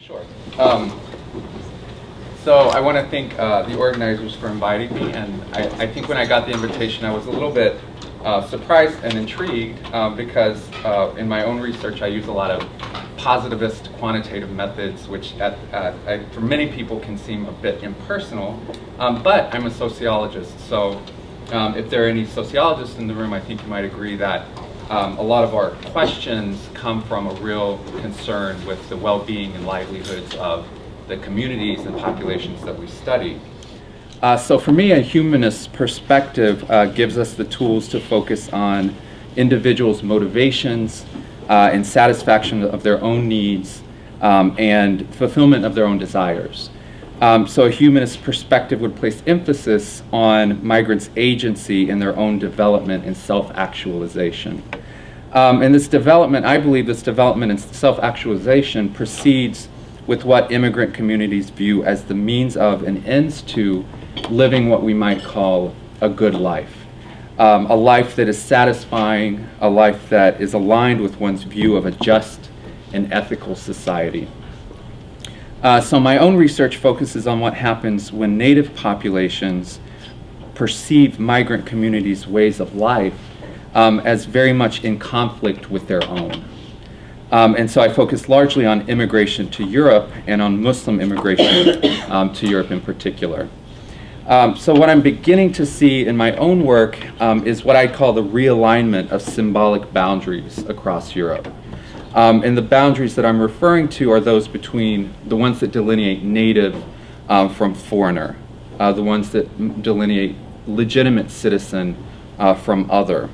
Sure. So I want to thank the organizers for inviting me, and I think when I got the invitation I was a little bit surprised and intrigued because in my own research I use a lot of positivist quantitative methods, which for many people can seem a bit impersonal, but I'm a sociologist, so if there are any sociologists in the room, I think you might agree that a lot of our questions come from a real concern with the well-being and livelihoods of the communities and populations that we study. So for me, a humanist perspective gives us the tools to focus on individuals' motivations and satisfaction of their own needs and fulfillment of their own desires. So a humanist perspective would place emphasis on migrants' agency in their own development and self-actualization. And this development, I believe this development and self-actualization proceeds with what immigrant communities view as the means of and ends to living what we might call a good life. A life that is satisfying, a life that is aligned with one's view of a just and ethical society. So my own research focuses on what happens when native populations perceive migrant communities' ways of life as very much in conflict with their own. And so I focus largely on immigration to Europe and on Muslim immigration to Europe in particular. So what I'm beginning to see in my own work is what I call the realignment of symbolic boundaries across Europe. And the boundaries that I'm referring to are those between the ones that delineate native from foreigner, the ones that delineate legitimate citizen from other.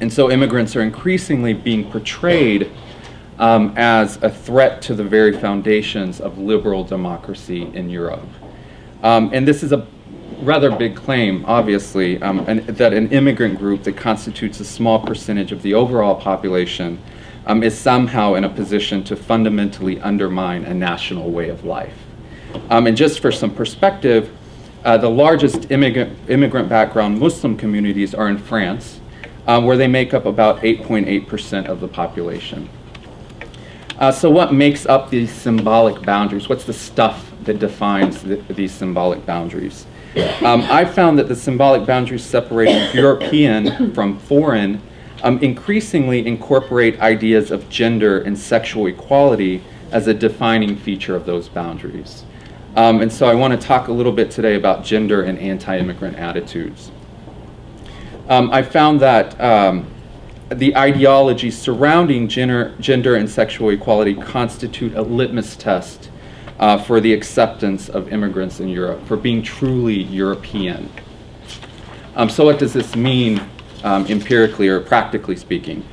And so immigrants are increasingly being portrayed as a threat to the very foundations of liberal democracy in Europe. And this is a rather big claim, obviously, that an immigrant group that constitutes a small percentage of the overall population is somehow in a position to fundamentally undermine a national way of life. And just for some perspective, the largest immigrant background Muslim communities are in France, where they make up about 8.8% of the population. So what makes up these symbolic boundaries? What's the stuff that defines these symbolic boundaries? I found that the symbolic boundaries separating European from foreign increasingly incorporate ideas of gender and sexual equality as a defining feature of those boundaries. And so I want to talk a little bit today about gender and anti-immigrant attitudes. I found that the ideologies surrounding gender and sexual equality constitute a litmus test for the acceptance of immigrants in Europe, for being truly European. So what does this mean empirically or practically speaking?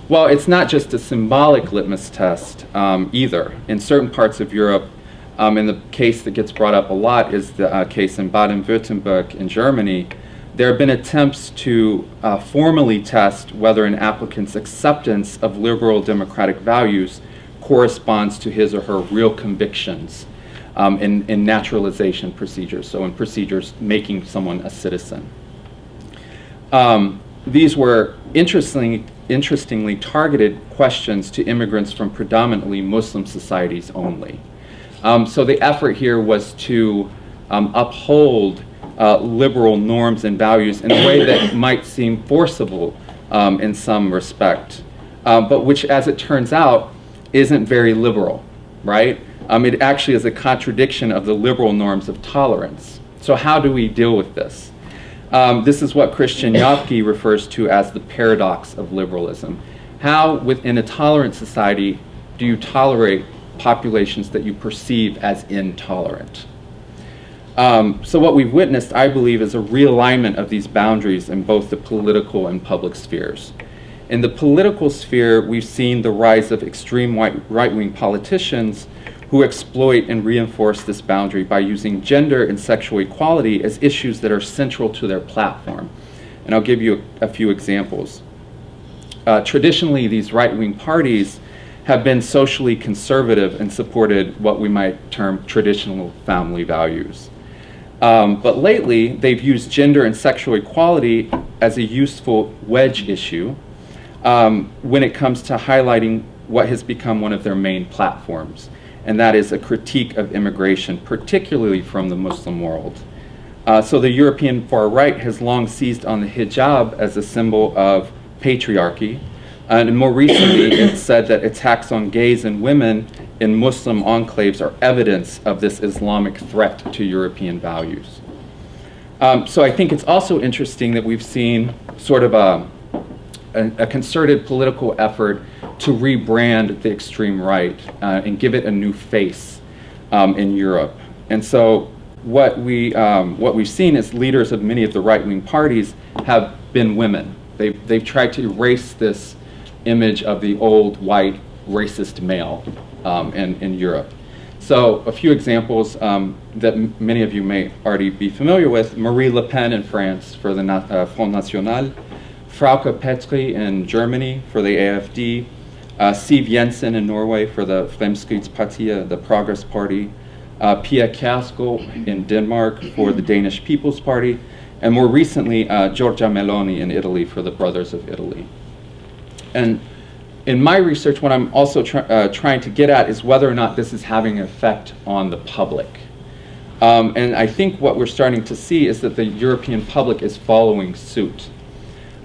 Well, it's not just a symbolic litmus test either. In certain parts of Europe, and the case that gets brought up a lot is the case in Baden-Württemberg in Germany, there have been attempts to formally test whether an applicant's acceptance of liberal democratic values corresponds to his or her real convictions in naturalization procedures, so in procedures making someone a citizen. These were interestingly targeted questions to immigrants from predominantly Muslim societies only. So the effort here was to uphold liberal norms and values in a way that might seem forcible in some respect, but which, as it turns out, isn't very liberal, right? It actually is a contradiction of the liberal norms of tolerance. So how do we deal with this? This is what Christian Jopke refers to as the paradox of liberalism. How, within a tolerant society, do you tolerate populations that you perceive as intolerant? So what we've witnessed, I believe, is a realignment of these boundaries in both the political and public spheres. In the political sphere, we've seen the rise of extreme right-wing politicians who exploit and reinforce this boundary by using gender and sexual equality as issues that are central to their platform. And I'll give you a few examples. Traditionally, these right-wing parties have been socially conservative and supported what we might term traditional family values. But lately, they've used gender and sexual equality as a useful wedge issue when it comes to highlighting what has become one of their main platforms. and that is a critique of immigration, particularly from the Muslim world. So the European far right has long seized on the hijab as a symbol of patriarchy, and more recently it's said that attacks on gays and women in Muslim enclaves are evidence of this Islamic threat to European values. So I think it's also interesting that we've seen sort of a concerted political effort to rebrand the extreme right and give it a new face in Europe. And so what we've seen is leaders of many of the right-wing parties have been women. They've tried to erase this image of the old white racist male in Europe. So a few examples that many of you may already be familiar with: Marie Le Pen in France for the Front National, Frauke Petry in Germany for the AfD, Siv Jensen in Norway for the Fremskrittspartiet, the Progress Party, Pia Kjærsgaard in Denmark for the Danish People's Party, and more recently Giorgia Meloni in Italy for the Brothers of Italy. And in my research, what I'm also trying to get at is whether or not this is having an effect on the public. And I think what we're starting to see is that the European public is following suit.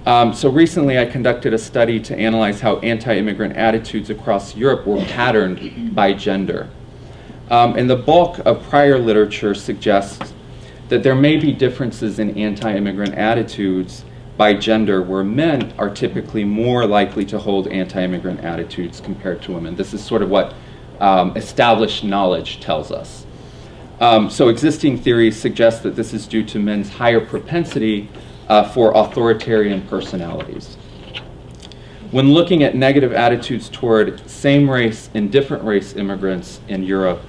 So recently I conducted a study to analyze how anti-immigrant attitudes across Europe were patterned by gender. And the bulk of prior literature suggests that there may be differences in anti-immigrant attitudes by gender, where men are typically more likely to hold anti-immigrant attitudes compared to women. This is sort of what established knowledge tells us. So existing theories suggest that this is due to men's higher propensity for authoritarian personalities. When looking at negative attitudes toward same race and different race immigrants in Europe,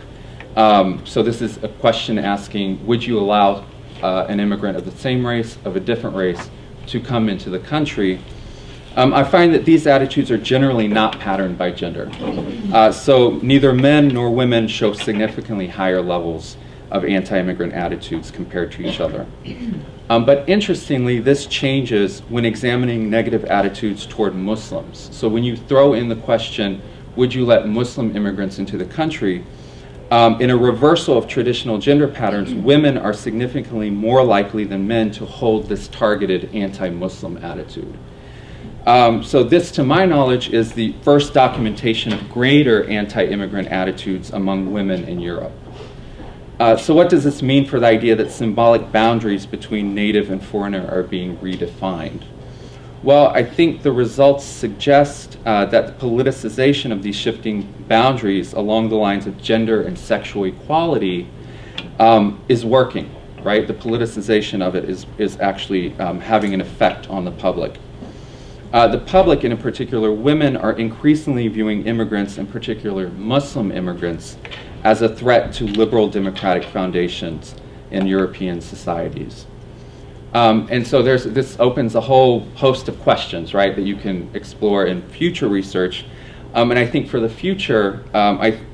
so this is a question asking, would you allow an immigrant of the same race, of a different race, to come into the country? I find that these attitudes are generally not patterned by gender. So neither men nor women show significantly higher levels of anti-immigrant attitudes compared to each other. But interestingly, this changes when examining negative attitudes toward Muslims. So when you throw in the question, would you let Muslim immigrants into the country? In a reversal of traditional gender patterns, women are significantly more likely than men to hold this targeted anti-Muslim attitude. So this, to my knowledge, is the first documentation of greater anti-immigrant attitudes among women in Europe. So what does this mean for the idea that symbolic boundaries between native and foreigner are being redefined? Well, I think the results suggest that the politicization of these shifting boundaries along the lines of gender and sexual equality is working, right? The politicization of it is actually having an effect on the public. The public, and in particular women, are increasingly viewing immigrants, in particular Muslim immigrants, as a threat to liberal democratic foundations in European societies. And so this opens a whole host of questions, right, that you can explore in future research. And I think for the future,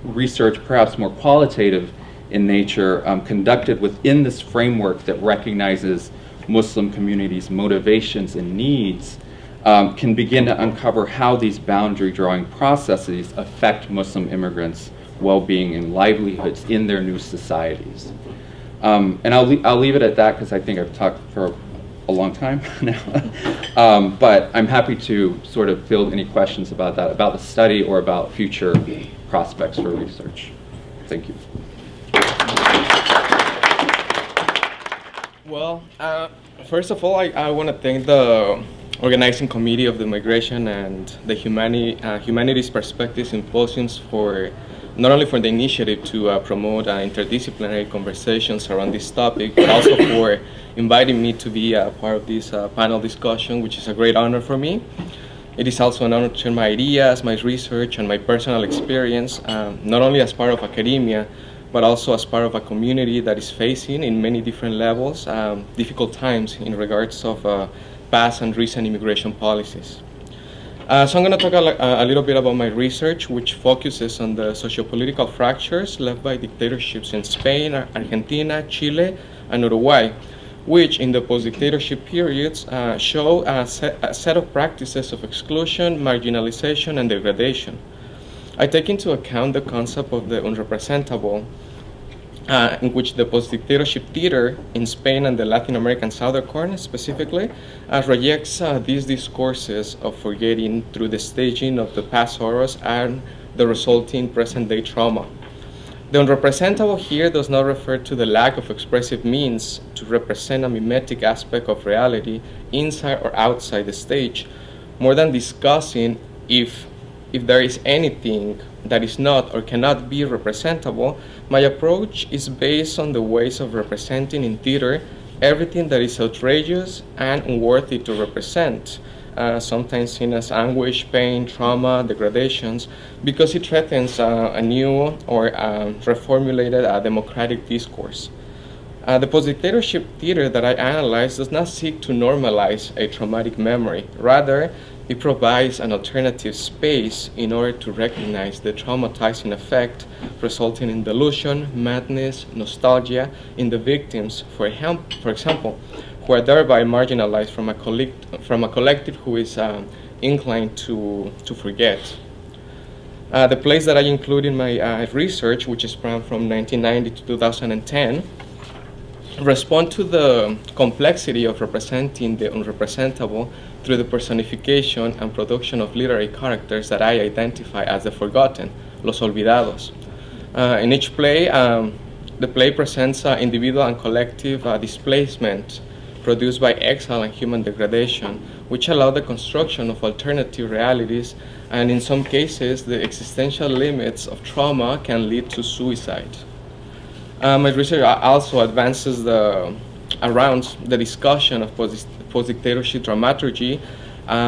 research perhaps more qualitative in nature, conducted within this framework that recognizes Muslim communities' motivations and needs, can begin to uncover how these boundary drawing processes affect Muslim immigrants' well-being and livelihoods in their new societies. And I'll leave it at that because I think I've talked for a long time now. But I'm happy to sort of field any questions about that, about the study or about future prospects for research. Thank you. Well, first of all, I want to thank the organizing committee of the Migration and the Humanities Perspectives Symposiums for not only for the initiative to promote interdisciplinary conversations around this topic, but also for inviting me to be a part of this panel discussion, which is a great honor for me. It is also an honor to share my ideas, my research, and my personal experience, not only as part of academia, but also as part of a community that is facing, in many different levels, difficult times in regards of past and recent immigration policies. So I'm going to talk a little bit about my research, which focuses on the socio-political fractures left by dictatorships in Spain, Argentina, Chile, and Uruguay, which in the post-dictatorship periods show a set of practices of exclusion, marginalization, and degradation. I take into account the concept of the unrepresentable, in which the post-dictatorship theater in Spain and the Latin American Southern Corner specifically rejects these discourses of forgetting through the staging of the past horrors and the resulting present-day trauma. The unrepresentable here does not refer to the lack of expressive means to represent a mimetic aspect of reality inside or outside the stage, more than discussing if there is anything that is not or cannot be representable. My approach is based on the ways of representing in theater everything that is outrageous and unworthy to represent, sometimes seen as anguish, pain, trauma, degradations, because it threatens a new or reformulated democratic discourse. The post-dictatorship theater that I analyze does not seek to normalize a traumatic memory. Rather, it provides an alternative space in order to recognize the traumatizing effect resulting in delusion, madness, nostalgia in the victims, for example, who are thereby marginalized from a collective who is inclined to forget. The plays that I include in my research, which span from 1990 to 2010, respond to the complexity of representing the unrepresentable through the personification and production of literary characters that I identify as the forgotten, los olvidados. In each play, the play presents individual and collective displacement produced by exile and human degradation, which allow the construction of alternative realities, and in some cases, the existential limits of trauma can lead to suicide. My research also advances around the discussion of post-dictatorship dramaturgy,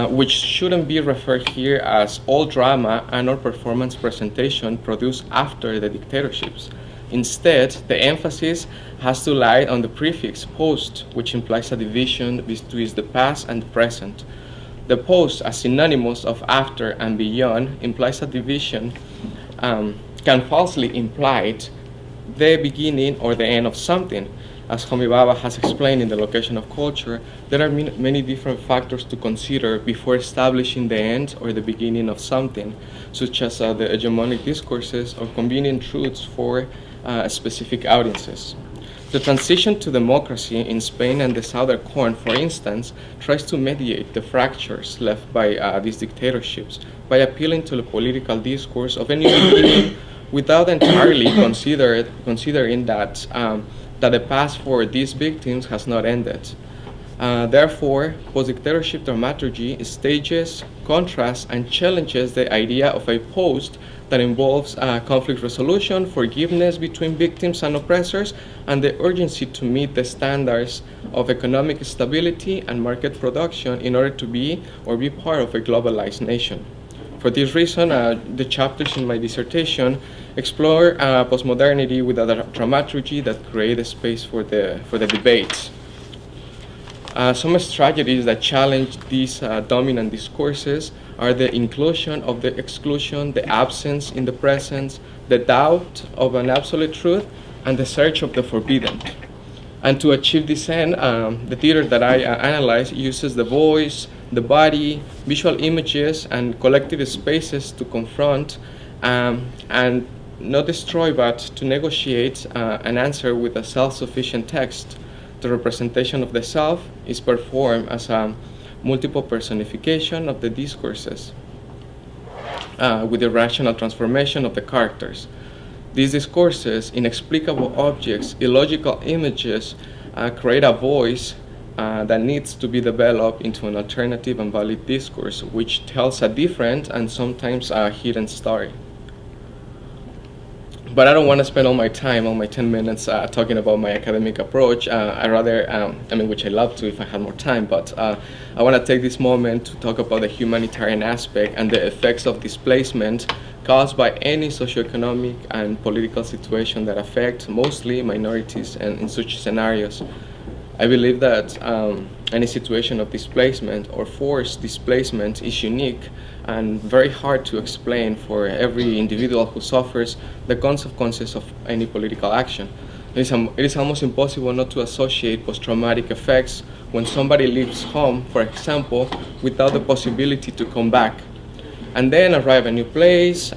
which shouldn't be referred here as all drama and or performance presentation produced after the dictatorships. Instead, the emphasis has to lie on the prefix post, which implies a division between the past and the present. The post, as synonymous of after and beyond, implies a division, can falsely imply the beginning or the end of something. As Homi Bhabha has explained in The Location of Culture, there are many different factors to consider before establishing the end or the beginning of something, such as the hegemonic discourses or convenient truths for specific audiences. The transition to democracy in Spain and the Southern Corn, for instance, tries to mediate the fractures left by these dictatorships by appealing to the political discourse of a new beginning without entirely considering that the past for these victims has not ended. Therefore, post-dictatorship dramaturgy stages, contrasts, and challenges the idea of a post that involves conflict resolution, forgiveness between victims and oppressors, and the urgency to meet the standards of economic stability and market production in order to be part of a globalized nation. For this reason, the chapters in my dissertation explore postmodernity with a dramaturgy that create a space for the debates. Some strategies that challenge these dominant discourses are the inclusion of the exclusion, the absence in the presence, the doubt of an absolute truth, and the search of the forbidden. And to achieve this end, the theater that I analyze uses the voice, the body, visual images, and collective spaces to confront and not destroy, but to negotiate an answer with a self-sufficient text. The representation of the self is performed as a multiple personification of the discourses with the rational transformation of the characters. These discourses, inexplicable objects, illogical images, create a voice that needs to be developed into an alternative and valid discourse, which tells a different and sometimes a hidden story. But I don't want to spend all my 10 minutes, talking about my academic approach. I rather, which I love to if I had more time, but I want to take this moment to talk about the humanitarian aspect and the effects of displacement caused by any socioeconomic and political situation that affect mostly minorities and in such scenarios. I believe that any situation of displacement or forced displacement is unique and very hard to explain for every individual who suffers the consequences of any political action. It is almost impossible not to associate post-traumatic effects when somebody leaves home, for example, without the possibility to come back. and then arrive at a new place,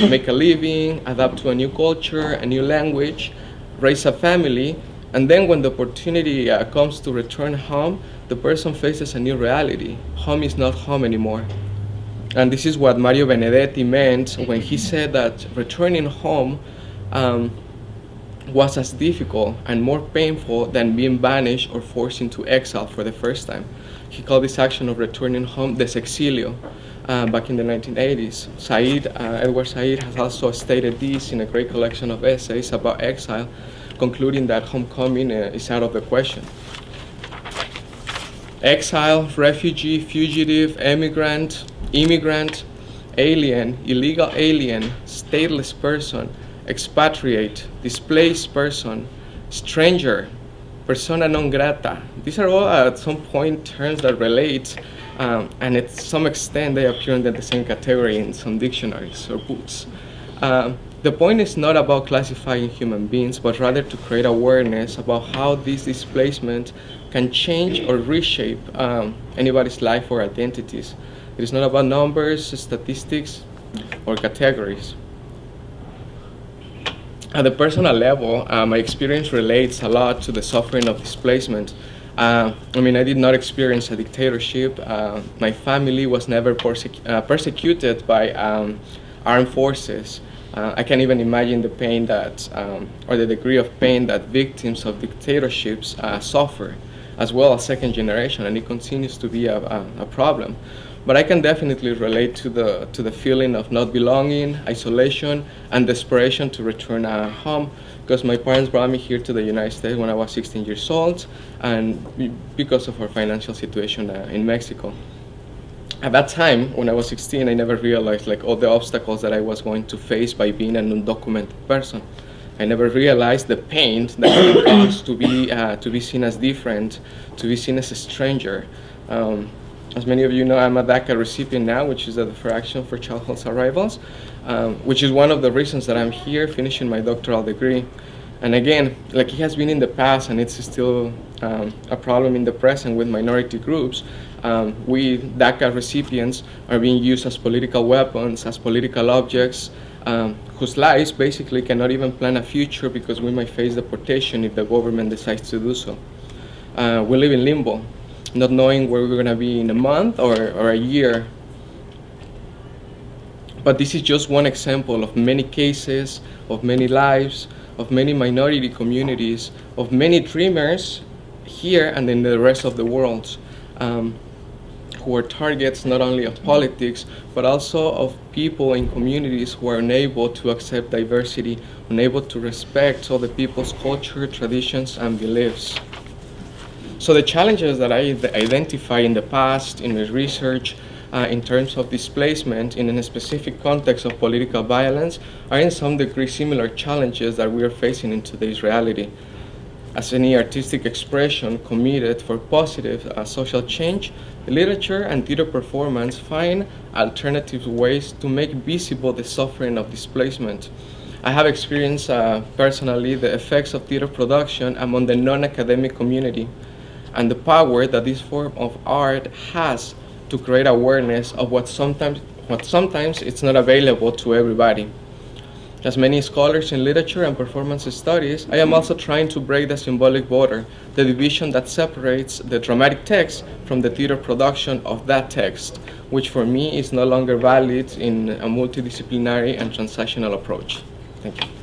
make a living, adapt to a new culture, a new language, raise a family, and then when the opportunity comes to return home, the person faces a new reality. Home is not home anymore. And this is what Mario Benedetti meant when he said that returning home was as difficult and more painful than being banished or forced into exile for the first time. He called this action of returning home desexilio back in the 1980s. Edward Said has also stated this in a great collection of essays about exile, concluding that homecoming is out of the question. Exile, refugee, fugitive, immigrant, alien, illegal alien, stateless person, expatriate, displaced person, stranger, persona non grata. These are all at some point terms that relate, and to some extent they appear in the same category in some dictionaries or books. The point is not about classifying human beings, but rather to create awareness about how this displacement can change or reshape anybody's life or identities. It is not about numbers, statistics, or categories. At the personal level, my experience relates a lot to the suffering of displacement. I did not experience a dictatorship. My family was never persecuted by armed forces. I can't even imagine the pain that, or the degree of pain that victims of dictatorships suffer, as well as second generation, and it continues to be a problem. But I can definitely relate to the feeling of not belonging, isolation, and desperation to return home, because my parents brought me here to the United States when I was 16 years old, and because of our financial situation in Mexico. At that time, when I was 16, I never realized all the obstacles that I was going to face by being an undocumented person. I never realized the pain that it caused to be seen as different, to be seen as a stranger. As many of you know, I'm a DACA recipient now, which is the Deferred Action for Childhood Arrivals, which is one of the reasons that I'm here finishing my doctoral degree. And again, it has been in the past, and it's still a problem in the present with minority groups. We DACA recipients are being used as political weapons, as political objects, whose lives basically cannot even plan a future because we might face deportation if the government decides to do so. We live in limbo, not knowing where we're going to be in a month or a year. But this is just one example of many cases, of many lives, of many minority communities, of many dreamers here and in the rest of the world, who are targets not only of politics, but also of people in communities who are unable to accept diversity, unable to respect other people's culture, traditions, and beliefs. So the challenges that I identify in the past in my research in terms of displacement in a specific context of political violence are in some degree similar challenges that we are facing in today's reality. As any artistic expression committed for positive social change, literature and theater performance find alternative ways to make visible the suffering of displacement. I have experienced personally the effects of theater production among the non-academic community and the power that this form of art has to create awareness of what sometimes it's not available to everybody. As many scholars in literature and performance studies, I am also trying to break the symbolic border, the division that separates the dramatic text from the theater production of that text, which for me is no longer valid in a multidisciplinary and transactional approach. Thank you.